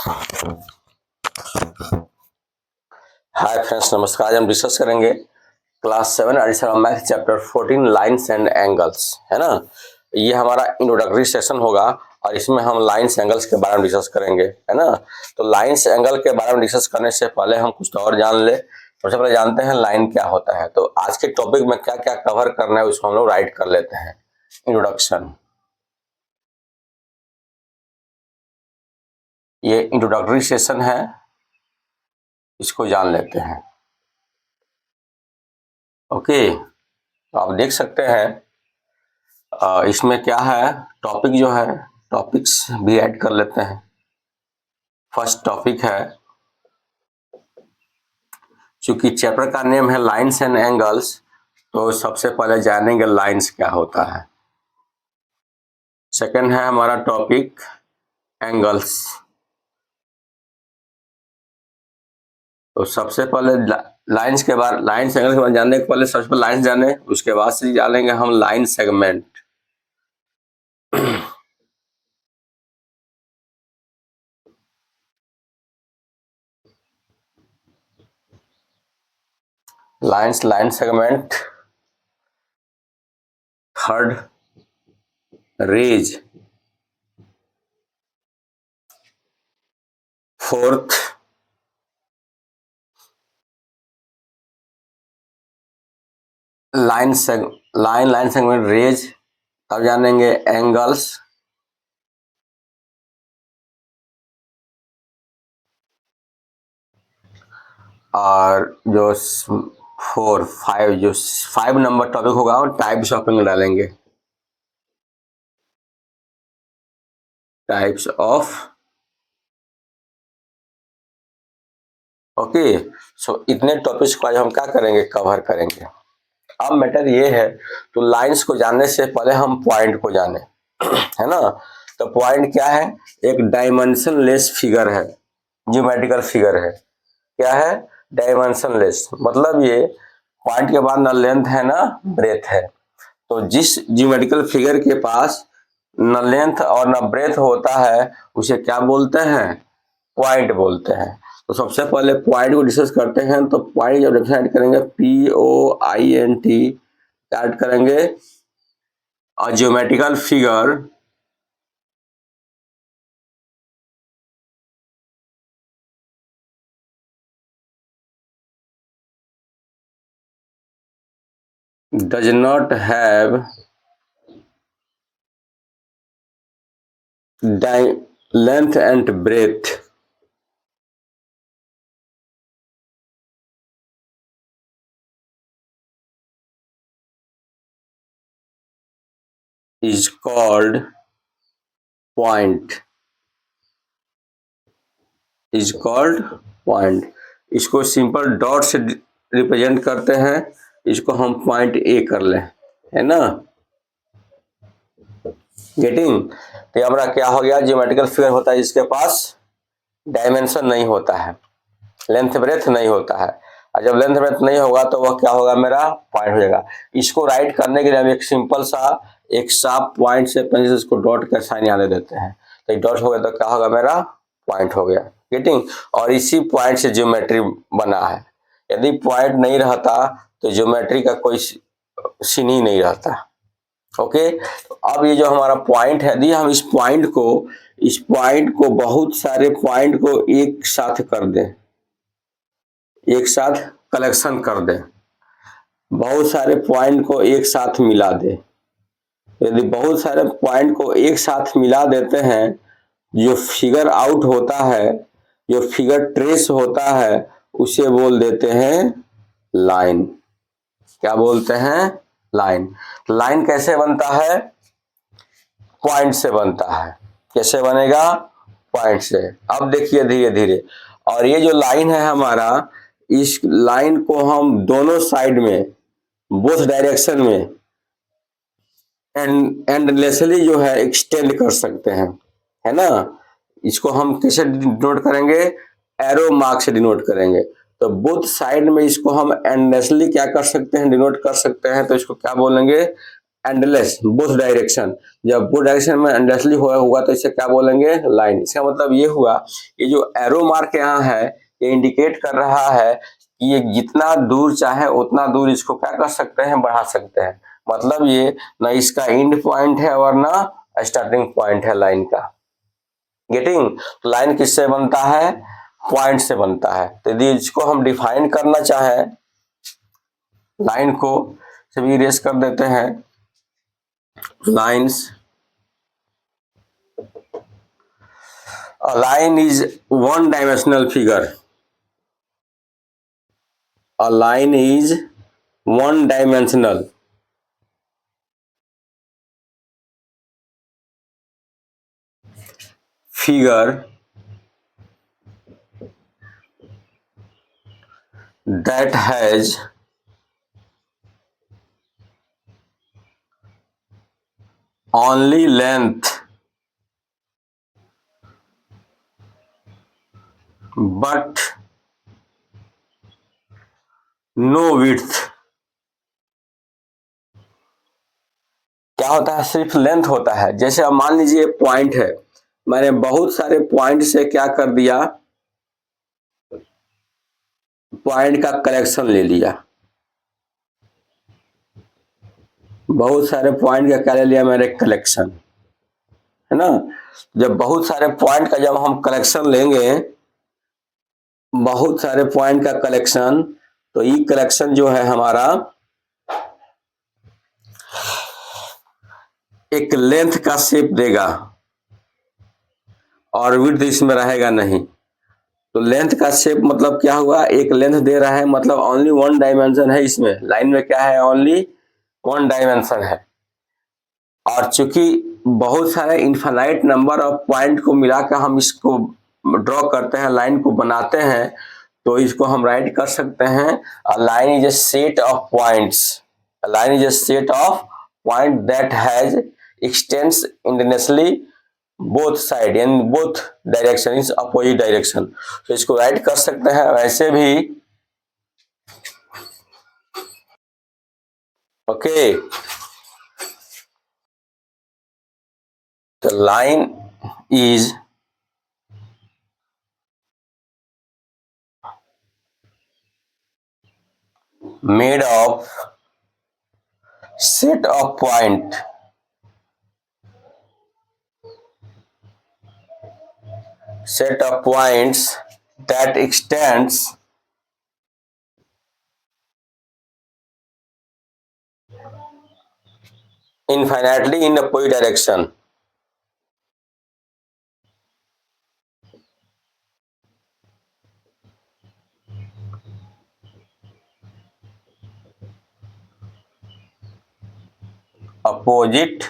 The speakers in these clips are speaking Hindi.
हाय फ्रेंड्स, नमस्कार। आज हम डिस्कस करेंगे class 7 edition math chapter 14 lines and angles, है ना। ये हमारा इंट्रोडक्टरी सेशन होगा और इसमें हम लाइन्स एंगल्स के बारे में डिस्कस करेंगे, है ना। तो लाइन्स एंगल के बारे में डिस्कस करने से पहले हम कुछ और जान ले। सबसे पहले जानते हैं लाइन क्या होता है। तो आज के टॉपिक में क्या क्या कवर करना है उसको हम लोग राइट कर लेते हैं। इंट्रोडक्शन, ये इंट्रोडक्टरी सेशन है, इसको जान लेते हैं। ओके, तो आप देख सकते हैं इसमें क्या है, टॉपिक जो है, टॉपिक्स भी ऐड कर लेते हैं। फर्स्ट टॉपिक है, चूंकि चैप्टर का नेम है लाइन्स एंड एंगल्स, तो सबसे पहले जानेंगे लाइन्स क्या होता है। सेकंड है हमारा टॉपिक एंगल्स। तो सबसे पहले लाइन्स के बारे, लाइन्स एंगल के बारे में जानने के पहले सबसे पहले लाइन्स जाने, उसके बाद से जानेंगे हम line segment. Line segment, third rays, fourth line segment rays. अब जानेंगे एंगल्स, और जो 4 5 जो 5 नंबर टॉपिक होगा वो टाइप्स ऑफ एंगल डालेंगे। Types of, okay. सो इतने टॉपिक्स को आज हम क्या करेंगे, कवर करेंगे। अब मैटर ये है, तो लाइंस को जानने से पहले हम पॉइंट को जाने, है ना। तो पॉइंट क्या है, एक डायमेंशनलेस फिगर है, ज्योमेट्रिकल फिगर है। क्या है, डायमेंशनलेस, मतलब ये पॉइंट के बाद ना लेंथ है ना ब्रेथ है। तो जिस ज्योमेट्रिकल फिगर के पास न लेंथ और न ब्रेथ होता है उसे क्या बोलते हैं, पॉइंट बोलते हैं। तो सबसे पहले पॉइंट को डिस्कस करते हैं। तो पॉइंट जब डिफाइन करेंगे, POINT ऐड करेंगे, a geometrical figure does not have length and breadth is called point, is called point। इसको सिंपल डॉट से रिप्रेजेंट करते हैं, इसको हम पॉइंट ए कर लें, है ना। गेटिंग। तो हमारा क्या हो गया, ज्योमेट्रिकल फिगर होता है जिसके पास डायमेंशन नहीं होता है, लेंथ ब्रेथ नहीं होता है। और जब लेंथ ब्रेथ नहीं होगा तो वह क्या होगा, मेरा पॉइंट हो जाएगा। इसको राइट करने के लिए हम एक सिंपल सा एक शार्प पॉइंट से पेंसिल से इसको डॉट का साइन यहाँ दे देते हैं। तो डॉट हो गया तो क्या होगा, मेरा पॉइंट हो गया। गेटिंग। और इसी पॉइंट से ज्योमेट्री बना है। यदि पॉइंट नहीं रहता तो ज्योमेट्री का कोई सीन ही नहीं रहता। ओके। तो अब ये जो हमारा पॉइंट है, यदि हम इस पॉइंट को बहुत सारे पॉइंट को एक साथ कर दें, एक साथ कलेक्शन कर दें, बहुत सारे पॉइंट को एक साथ मिला दे। यदि बहुत सारे पॉइंट को एक साथ मिला देते हैं, जो फिगर आउट होता है, जो फिगर ट्रेस होता है, उसे बोल देते हैं लाइन। क्या बोलते हैं, लाइन। लाइन कैसे बनता है, पॉइंट से बनता है। कैसे बनेगा, पॉइंट से। अब देखिए धीरे धीरे, और ये जो लाइन है हमारा, इस लाइन को हम दोनों साइड में, बोथ डायरेक्शन में एंडलेसली जो है एक्सटेंड कर सकते हैं, है ना। इसको हम कैसे डिनोट करेंगे, एरो मार्क से डिनोट करेंगे। तो बोथ साइड में इसको हम एंडलेसली क्या कर सकते हैं, डिनोट कर सकते हैं। तो इसको क्या बोलेंगे, एंडलेस बोथ डायरेक्शन, जब बोथ डायरेक्शन में एंडलेसली होगा तो इसे क्या बोलेंगे, लाइन। इसका मतलब ये हुआ, ये जो एरो मार्क यहाँ है ये इंडिकेट कर रहा है कि ये जितना दूर चाहे उतना दूर इसको क्या कर सकते हैं, बढ़ा सकते हैं। मतलब ये ना इसका एंड पॉइंट है और ना स्टार्टिंग पॉइंट है लाइन का। गेटिंग? तो लाइन किससे बनता है, पॉइंट से बनता है। तो यदि इसको हम डिफाइन करना चाहें, लाइन को सभी इरेज कर देते हैं। Lines, a line is one dimensional figure. A line is one dimensional figure that has only length but no width। क्या होता है, सिर्फ लेंथ होता है। जैसे अब मान लीजिए पॉइंट है, मैंने बहुत सारे पॉइंट से क्या कर दिया, पॉइंट का कलेक्शन ले लिया। बहुत सारे पॉइंट का क्या ले लिया मैंने, कलेक्शन, है ना। जब बहुत सारे पॉइंट का जब हम कलेक्शन लेंगे, बहुत सारे पॉइंट का कलेक्शन, तो ये कलेक्शन जो है हमारा एक लेंथ का शेप देगा और विड्थ इसमें रहेगा नहीं। तो लेंथ का शेप मतलब क्या हुआ, एक लेंथ दे रहा है, मतलब ओनली वन डायमेंशन है इसमें। लाइन में क्या है, ओनली वन डायमेंशन है। और चूंकि बहुत सारे इनफाइनाइट नंबर ऑफ पॉइंट को मिलाकर हम इसको ड्रॉ करते हैं, लाइन को बनाते हैं, तो इसको हम राइट कर सकते हैं, a line is a set of points. A line is a set of point that has x tends internationally both side in both direction, is opposite direction. तो इसको राइट कर सकते हैं वैसे भी। Okay, the line is made of set of points that extends infinitely in opposite direction। Opposite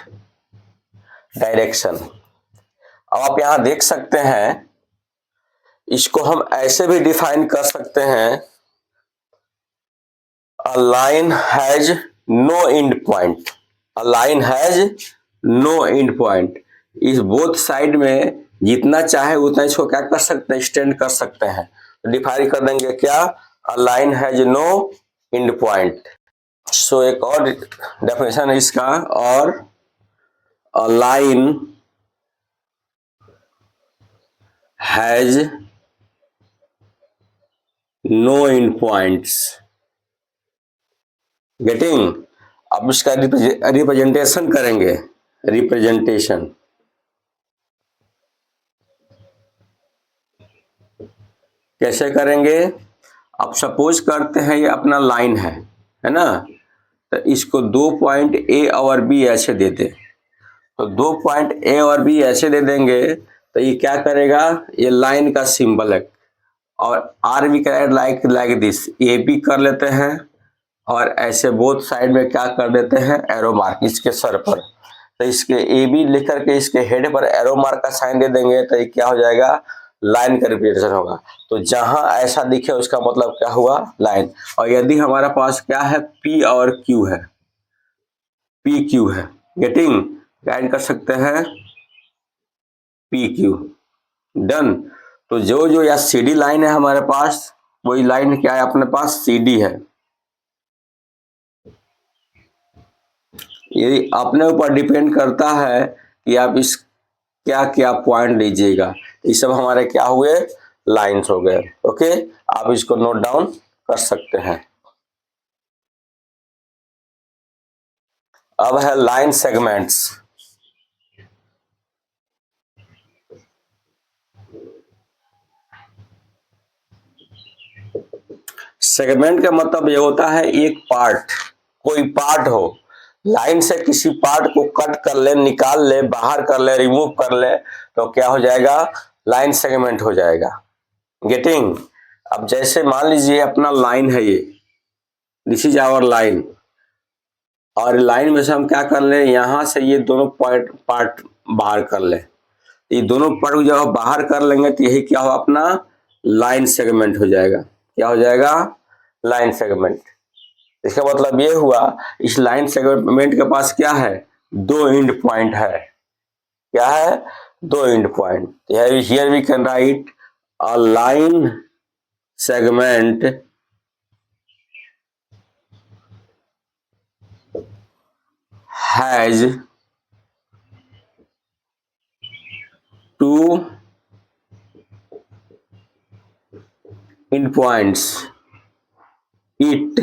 direction. अब आप यहां देख सकते हैं, इसको हम ऐसे भी डिफाइन कर सकते हैं, a line has no end point. A line has no end point. इस बोथ साइड में जितना चाहे उतना इसको क्या कर सकते हैं, एक्सटेंड कर सकते हैं। तो डिफाइन कर देंगे क्या, a line has no end point. So एक और डेफिनेशन है इसका, और a line has no end points. Getting? अब इसका रिप्रेजेंटेशन करेंगे। रिप्रेजेंटेशन कैसे करेंगे? अब सपोज करते हैं ये अपना लाइन है ना, तो इसको दो पॉइंट ए और बी ऐसे दे दे। तो दो पॉइंट ए और बी ऐसे दे देंगे तो ये क्या करेगा, ये लाइन का सिंबल है। और आर भी लाइक दिस, ए बी कर लेते हैं और ऐसे बोथ साइड में क्या कर देते हैं, एरो मार्क इसके सर पर। तो इसके ए बी लिख करके इसके हेड पर एरो मार्क का साइन दे देंगे, तो ये क्या हो जाएगा, लाइन का रिप्रेजेंटेशन होगा। तो जहां ऐसा दिखे उसका मतलब क्या हुआ, लाइन। और यदि हमारा पास क्या है, पी और क्यू है, पी क्यू है, गेटिंग, गाइड कर सकते हैं पी क्यू। डन। तो जो जो या सी डी लाइन है हमारे पास, वही लाइन क्या है अपने पास, सी डी है। ये अपने ऊपर डिपेंड करता है कि आप इस क्या क्या पॉइंट लीजिएगा। ये सब हमारे क्या हुए, लाइंस हो गए। ओके, आप इसको नोट डाउन कर सकते हैं। अब है लाइन सेगमेंट्स। सेगमेंट का मतलब ये होता है एक पार्ट, कोई पार्ट हो, लाइन से किसी पार्ट को कट कर ले, निकाल ले, बाहर कर ले, रिमूव कर ले, तो क्या हो जाएगा, लाइन सेगमेंट हो जाएगा। गेटिंग। अब जैसे मान लीजिए अपना लाइन है ये, दिस इज आवर लाइन, और लाइन में से हम क्या कर ले, यहां से ये दोनों पॉइंट पार्ट बाहर कर ले, ये दोनों पार्ट को जब आप बाहर कर लेंगे तो यही क्या हो, अपना लाइन सेगमेंट हो जाएगा। क्या हो जाएगा, लाइन सेगमेंट। इसका मतलब ये हुआ, इस लाइन सेगमेंट के पास क्या है, दो एंड पॉइंट है। क्या है, दो end point. Here we can write a line segment has two endpoints. It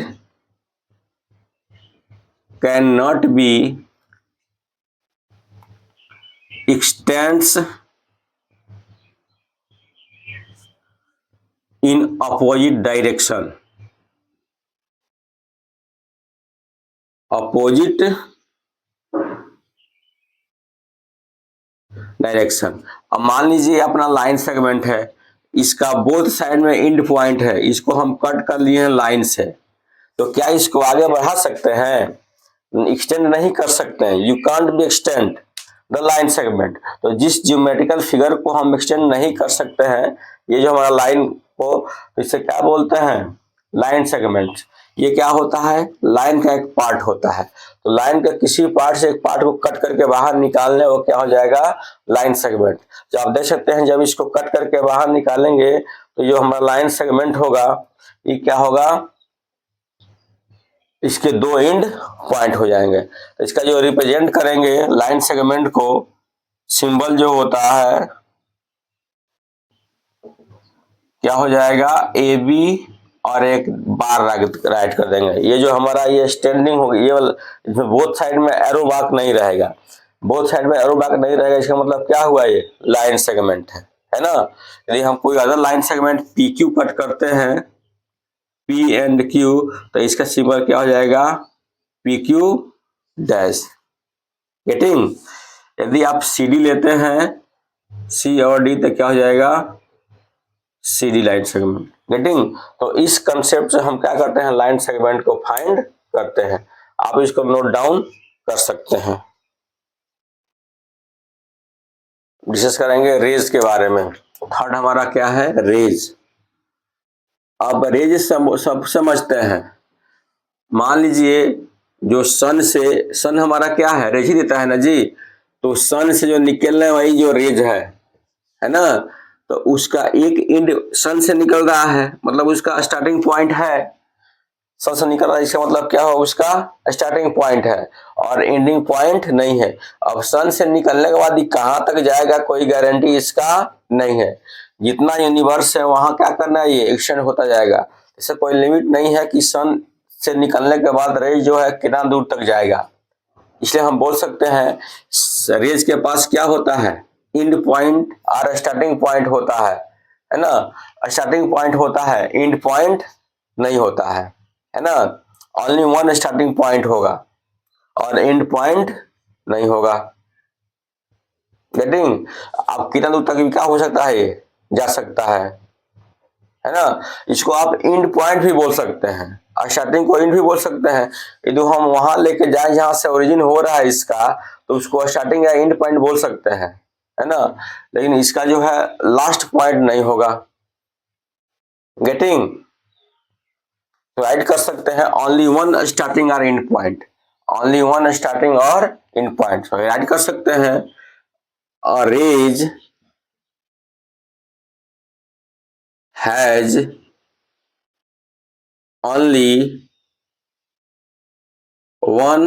cannot be extends in opposite direction. Opposite direction. अब मान लीजिए अपना लाइन सेगमेंट है, इसका बोथ साइड में एंड पॉइंट है, इसको हम कट कर लिए हैं लाइन से, तो क्या इसको आगे बढ़ा सकते हैं, एक्सटेंड नहीं कर सकते हैं। You can't be extend the line segment. तो जिस ज्योमेट्रिकल फिगर को हम एक्सटेंड नहीं कर सकते हैं, ये जो हमारा लाइन को, तो इसे क्या बोलते हैं, लाइन सेगमेंट। ये क्या होता है, लाइन का एक पार्ट होता है। तो लाइन के किसी पार्ट से एक पार्ट को कट करके बाहर निकालने, वो क्या हो जाएगा, लाइन सेगमेंट। तो आप देख सकते हैं जब इसको कट करके बाहर निकालेंगे तो जो हमारा लाइन सेगमेंट होगा, ये क्या होगा, इसके दो एंड पॉइंट हो जाएंगे। तो इसका जो रिप्रेजेंट करेंगे लाइन सेगमेंट को, सिंबल जो होता है, क्या हो जाएगा, ए बी, और एक बार राइट कर देंगे। ये जो हमारा ये स्टैंडिंग होगी, ये वाला, इसमें बोथ साइड में एरो बाक नहीं रहेगा। बोथ साइड में एरो बाक नहीं रहेगा, इसका मतलब क्या हुआ, ये लाइन सेगमेंट है ना। यदि हम कोई other line segment P Q cut करते हैं, पी एंड क्यू, तो इसका सिंबल क्या हो जाएगा, पी क्यू डैश। गेटिंग। यदि आप सी डी लेते हैं, सी और डी, तो क्या हो जाएगा, C D line segment. Getting. तो इस कंसेप्ट से हम क्या करते हैं, लाइन सेगमेंट को फाइंड करते हैं। आप इसको नोट डाउन कर सकते हैं। डिस्कस करेंगे रेज के बारे में। थर्ड हमारा क्या है, रेज। अब रेज सब समझते हैं। मान लीजिए जो सन से, सन हमारा क्या है, रेज ही देता है ना जी। तो सन से जो निकलने वाली जो रेज है ना, तो उसका एक एंड सन से निकल रहा है, मतलब उसका स्टार्टिंग पॉइंट है। सन से निकल रहा है, इसका मतलब क्या हो, उसका स्टार्टिंग पॉइंट है और एंडिंग पॉइंट नहीं है। अब सन से निकलने के बाद ये कहां तक जाएगा, कोई गारंटी इसका नहीं है। जितना यूनिवर्स है वहां क्या करना है, ये एक्सटेंड होता जाएगा। इससे कोई लिमिट नहीं है कि सन से निकलने के बाद रेज जो है कितना दूर तक जाएगा। इसलिए हम बोल सकते हैं रेज के पास क्या होता है, एंड पॉइंट और स्टार्टिंग पॉइंट होता है ना। स्टार्टिंग पॉइंट होता है, एंड पॉइंट नहीं होता है ना। ओनली वन स्टार्टिंग पॉइंट होगा और एंड पॉइंट नहीं होगा। गेटिंग। आप कितना दूर तक भी क्या हो सकता है, ये जा सकता है ना। इसको आप एंड पॉइंट भी बोल सकते हैं और स्टार्टिंग पॉइंट भी बोल सकते हैं। यदि हम वहां लेके जाए जहां से ओरिजिन हो रहा है इसका, तो उसको स्टार्टिंग या एंड पॉइंट बोल सकते हैं, है ना। लेकिन इसका जो है लास्ट पॉइंट नहीं होगा। गेटिंग। तो राइट कर सकते हैं ओनली वन स्टार्टिंग और end point, only one starting और एंड पॉइंट। तो राइट कर सकते हैं, और rays has only one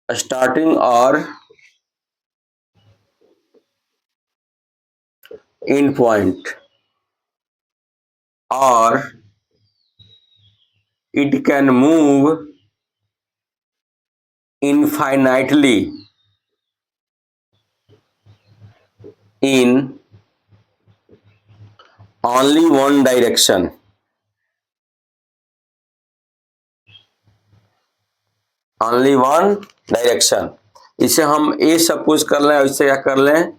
starting or end point, or it can move infinitely in only one direction. Only one direction. इसे हम ए सपोज कर लें और इसे क्या कर लें,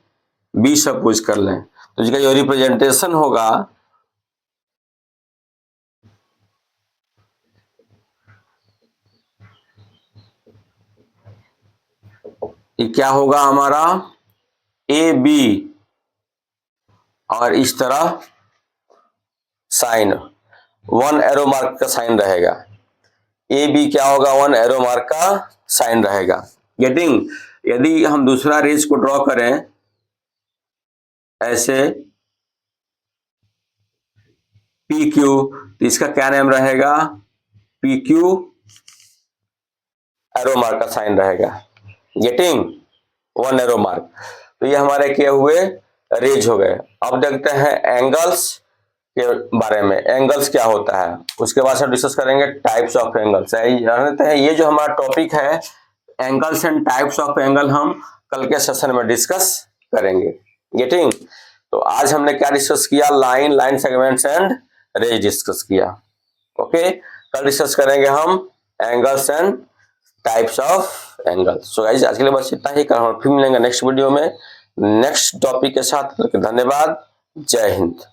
बी सपोज कर लें, तो इसका जो रिप्रेजेंटेशन होगा ये क्या होगा हमारा, ए बी, और इस तरह साइन, वन एरो मार्क का साइन रहेगा। ए बी क्या होगा, वन एरो मार्क का साइन रहेगा। गेटिंग? यदि हम दूसरा रेज को ड्रॉ करें ऐसे पी क्यू, तो इसका क्या नेम रहेगा, पी क्यू एरो मार्क का साइन रहेगा। गेटिंग? One arrow mark. तो ये हमारे क्या हुए, रेज हो गए। अब देखते हैं एंगल्स के बारे में, एंगल्स क्या होता है, उसके बाद हम डिस्कस करेंगे टाइप्स ऑफ एंगल्स। ये जो हमारा टॉपिक है angles and types of angle, हम कल के सेशन में डिस्कस करेंगे। गेटिंग? तो आज हमने क्या डिस्कस किया, line, line segments and rays discuss किया। ओके, कल डिस्कस करेंगे हम angles and types of angles. So guys आज के लिए बस इतना ही, कल हम फिर मिलेंगे नेक्स्ट वीडियो में नेक्स्ट टॉपिक के साथ। धन्यवाद, जय हिंद।